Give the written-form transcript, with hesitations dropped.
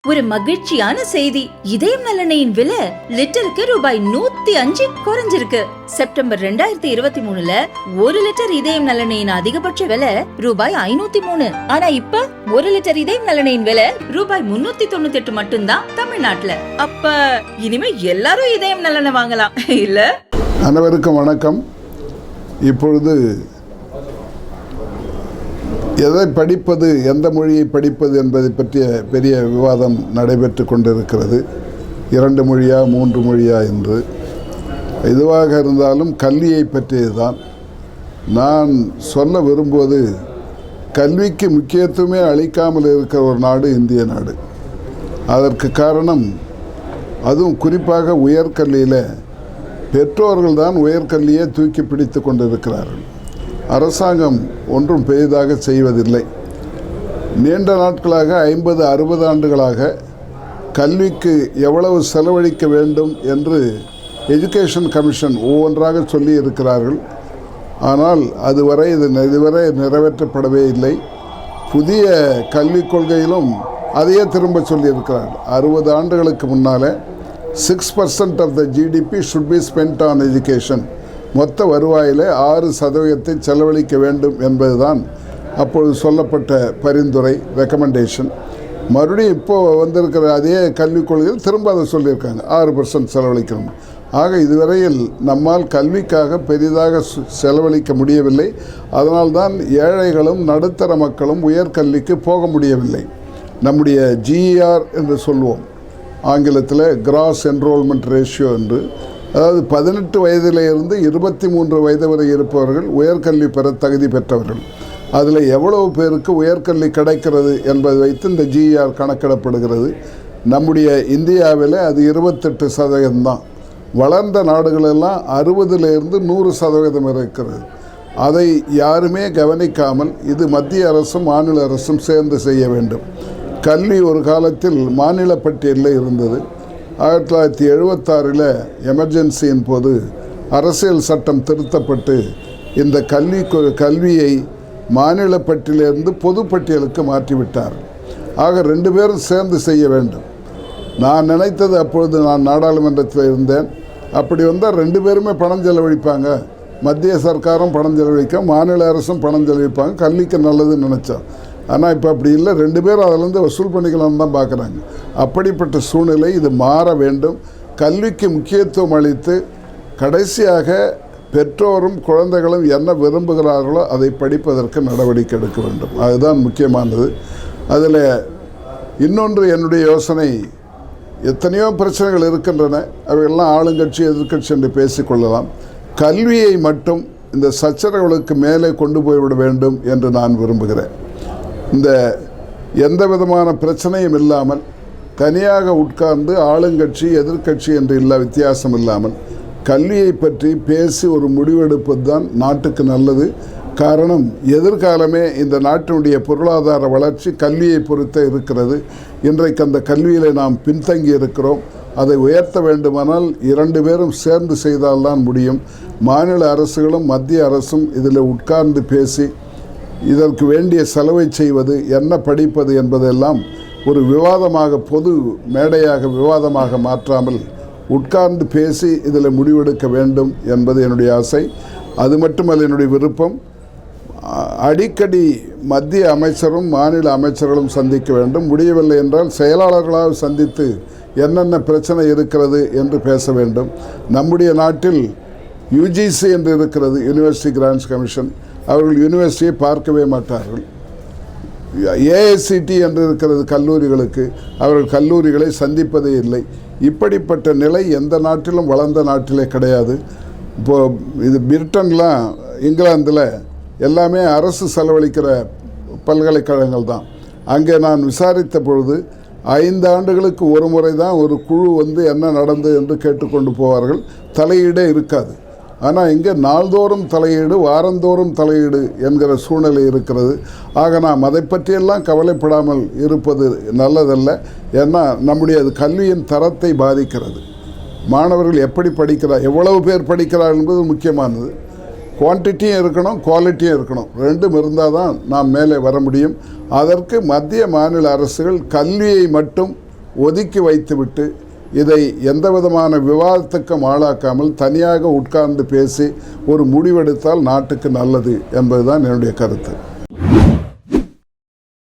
ஒரு மகிழ்ச்சியான செய்தி. இதயம் நல்லெண்ணெயின் விலை லிட்டருக்கு ரூபாய் 105 குறைஞ்சிருக்கு. செப்டம்பர் 2023ல 1 லிட்டர் இதயம் நல்லெண்ணெயின் அதிகபட்ச விலை ரூபாய் 503. ஆனா இப்ப 1 லிட்டர் இதயம் நல்லெண்ணெயின் விலை ரூபாய் 398 மட்டும்தான் தமிழ்நாட்டுல. அப்ப இனிமே எல்லாரும் இதயம் நல்லெண்ணெய் வாங்கலாம் இல்ல? அனைவருக்கும் வணக்கம். இப்பொழுது எதை படிப்பது, எந்த மொழியை படிப்பது என்பதை பற்றிய பெரிய விவாதம் நடைபெற்று கொண்டிருக்கிறது. 2 மொழியா 3 மொழியா என்று. எதுவாக இருந்தாலும் கல்வியை பற்றியதுதான். நான் சொல்ல விரும்புவது, கல்விக்கு முக்கியத்துவமே அளிக்காமல் இருக்கிற ஒரு நாடு இந்திய நாடு. அதற்கு காரணம், அதுவும் குறிப்பாக உயர்கல்வியில் பெற்றோர்கள் தான் உயர்கல்வியை தூக்கி பிடித்து கொண்டிருக்கிறார்கள். அரசாங்கம் ஒன்றும் பெரிதாக செய்வதில்லை. நீண்ட நாட்களாக 50-60 ஆண்டுகளாக கல்விக்கு எவ்வளவு செலவழிக்க வேண்டும் என்று எஜுகேஷன் கமிஷன் ஒவ்வொன்றாக சொல்லி இருக்கிறார்கள். ஆனால் இதுவரை நிறைவேற்றப்படவே இல்லை. புதிய கல்விக் கொள்கையிலும் அதையே திரும்ப சொல்லியிருக்கிறார்கள். 60 ஆண்டுகளுக்கு முன்னால் 6% of the GDP should be spent on education. மொத்த வருவாயில் 6% செலவழிக்க வேண்டும் என்பதுதான் அப்பொழுது சொல்லப்பட்ட பரிந்துரை, ரெக்கமெண்டேஷன். மறுபடியும் இப்போது வந்திருக்கிற அதே கல்விக் கொள்கையில் திரும்ப அதை சொல்லியிருக்காங்க, 6% செலவழிக்கணும். ஆக இதுவரையில் நம்மால் கல்விக்காக பெரிதாக செலவழிக்க முடியவில்லை. அதனால்தான் ஏழைகளும் நடுத்தர மக்களும் உயர்கல்விக்கு போக முடியவில்லை. நம்முடைய GER என்று சொல்வோம், ஆங்கிலத்தில் கிராஸ் என்ரோல்மெண்ட் ரேஷியோ என்று, அதாவது 18 வயதிலிருந்து 23 வயது வரை இருப்பவர்கள் உயர்கல்வி பெற தகுதி பெற்றவர்கள். அதில் எவ்வளவு பேருக்கு உயர்கல்வி கிடைக்கிறது என்பதை வைத்து இந்த GER கணக்கிடப்படுகிறது. நம்முடைய இந்தியாவில் அது 28% தான். வளர்ந்த நாடுகளெல்லாம் 60லிருந்து 100% இருக்கிறது. அதை யாருமே கவனிக்காமல் இது மத்திய அரசும் மாநில அரசும் சேர்ந்து செய்ய வேண்டும். கல்வி ஒரு காலத்தில் மாநில பட்டியலில் இருந்தது. 1976 எமர்ஜென்சியின் போது அரசியல் சட்டம் திருத்தப்பட்டு இந்த கல்வியை மாநில பட்டியலிருந்து பொது பட்டியலுக்கு மாற்றிவிட்டார். ஆக 2 பேரும் சேர்ந்து செய்ய வேண்டும். நான் நினைத்தது, அப்பொழுது நான் நாடாளுமன்றத்தில் இருந்தேன், அப்படி வந்தால் 2 பேருமே பணம் செலவழிப்பாங்க. மத்திய சர்க்காரும் பணம் செலவழிக்க, மாநில அரசும் பணம் செலவழிப்பாங்க, கல்விக்கு நல்லதுன்னு நினச்சோம். ஆனால் இப்போ அப்படி இல்லை. 2 பேரும் அதிலேருந்து வசூல் பண்ணிக்கலாம்னு தான் பார்க்குறாங்க. அப்படிப்பட்ட சூழ்நிலை, இது மாற வேண்டும். கல்விக்கு முக்கியத்துவம் அளித்து கடைசியாக பெற்றோரும் குழந்தைகளும் என்ன விரும்புகிறார்களோ அதை படிப்பதற்கு நடவடிக்கை எடுக்க வேண்டும். அதுதான் முக்கியமானது. அதில் இன்னொன்று என்னுடைய யோசனை, எத்தனையோ பிரச்சனைகள் இருக்கின்றன, அவையெல்லாம் ஆளுங்கட்சி எதிர்க்கட்சி என்று பேசிக்கொள்ளலாம். கல்வியை மட்டும் இந்த சச்சரவுகளுக்கு மேலே கொண்டு போய்விட வேண்டும் என்று நான் விரும்புகிறேன். இந்த எந்த விதமான பிரச்சனையும் இல்லாமல் தனியாக உட்கார்ந்து ஆளுங்கட்சி எதிர்க்கட்சி என்று வித்தியாசம் இல்லாமல் கல்வியை பற்றி பேசி ஒரு முடிவெடுப்பது தான் நாட்டுக்கு நல்லது. காரணம், எதிர்காலமே இந்த நாட்டினுடைய பொருளாதார வளர்ச்சி கல்வியை பொறுத்தே இருக்கிறது. இன்றைக்கு அந்த கல்வியில் நாம் பின்தங்கி இருக்கிறோம். அதை உயர்த்த வேண்டுமானால் 2 பேரும் சேர்ந்து செய்தால்தான் முடியும். மாநில அரசுகளும் மத்திய அரசும் இதில் உட்கார்ந்து பேசி இதற்கு வேண்டிய செலவை செய்வது, என்ன படிப்பது என்பதெல்லாம் ஒரு விவாதமாக, பொது மேடையாக விவாதமாக மாற்றாமல் உட்கார்ந்து பேசி இதில் முடிவெடுக்க வேண்டும் என்பது என்னுடைய ஆசை. அது மட்டுமல்ல, என்னுடைய விருப்பம், அடிக்கடி மத்திய அமைச்சரும் மாநில அமைச்சர்களும் சந்திக்க வேண்டும். முடியவில்லை என்றால் செயலாளர்களாக சந்தித்து என்னென்ன பிரச்சனை இருக்கிறது என்று பேச வேண்டும். நம்முடைய நாட்டில் UGC என்று இருக்கிறது, யூனிவர்சிட்டி கிராண்ட்ஸ் கமிஷன். அவர்கள் யூனிவர்சிட்டியை பார்க்கவே மாட்டார்கள். AICT என்று இருக்கிறது கல்லூரிகளுக்கு, அவர்கள் கல்லூரிகளை சந்திப்பதே இல்லை. இப்படிப்பட்ட நிலை எந்த நாட்டிலும் வளர்ந்த நாட்டிலே கிடையாது. இப்போது இது பிரிட்டன்லாம், இங்கிலாந்தில் எல்லாமே அரசு செலவழிக்கிற பல்கலைக்கழகங்கள் தான். அங்கே நான் விசாரித்த பொழுது 5 ஆண்டுகளுக்கு ஒரு முறை தான் ஒரு குழு வந்து என்ன நடந்தது என்று கேட்டுக்கொண்டு போவார்கள். தலையீடே இருக்காது. ஆனால் இங்கே நாள்தோறும் தலையீடு, வாரந்தோறும் தலையீடு என்கிற சூழ்நிலை இருக்கிறது. ஆக நாம் அதை பற்றியெல்லாம் கவலைப்படாமல் இருப்பது நல்லதல்ல. ஏன்னா நம்முடைய கல்வியின் தரத்தை பாதிக்கிறது. மாணவர்கள் எப்படி படிக்கிறார், எவ்வளவு பேர் படிக்கிறார் என்பது முக்கியமானது. குவான்டிட்டியும் இருக்கணும், குவாலிட்டியும் இருக்கணும். 2ம் இருந்தால் தான் நாம் மேலே வர முடியும். அதற்கு மத்திய மாநில அரசுகள் கல்வியை மட்டும் ஒதுக்கி வைத்துவிட்டு இதை எந்த விதமான விவாதத்துக்கும் ஆளாக்காமல் தனியாக உட்கார்ந்து பேசி ஒரு முடிவெடுத்தால் நாட்டுக்கு நல்லது என்பதுதான் என்னுடைய கருத்து.